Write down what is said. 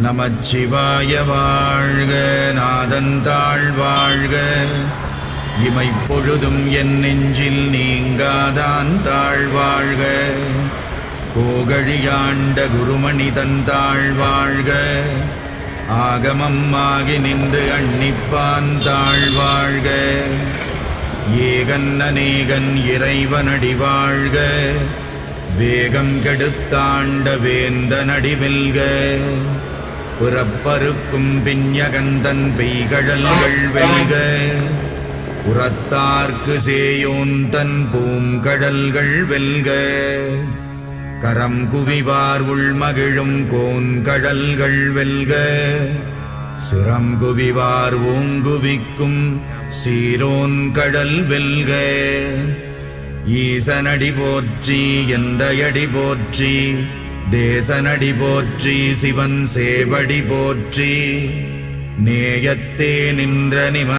நமச்சிவாய வாழ்க, நாதந்தாள் வாழ்க. இமைப்பொழுதும் என் நெஞ்சில் நீங்காதான் தாழ்வாழ்க. கோகழியாண்ட குருமணி தந்தாள் வாழ்க. ஆகமம் ஆகி நின்று அன்னிப்பான் தாழ்வாழ்க. ஏகன் அநேகன் இறைவனடி வாழ்க. வேகம் கெடுத்தாண்ட வேந்தனடி வெல்க. புறப்பருக்கும் பிஞகந்தன் பெய்கழல்கள் வெல்க. புறத்தார்க்கு சேயோந்தன் பூங்கடல்கள் வெல்க. கரம் குவிவார் உள்மகிழும் கோன்கடல்கள் வெல்க. சிரம் குவிவார் ஓங்குவிக்கும் சீரோன் கடல் வெல்க. ஈசனடி போற்றி எந்தையடி போற்றி. தேசனடி போற்றி சிவன் சேவடி போற்றி. நேயத்தே நின்ற நிம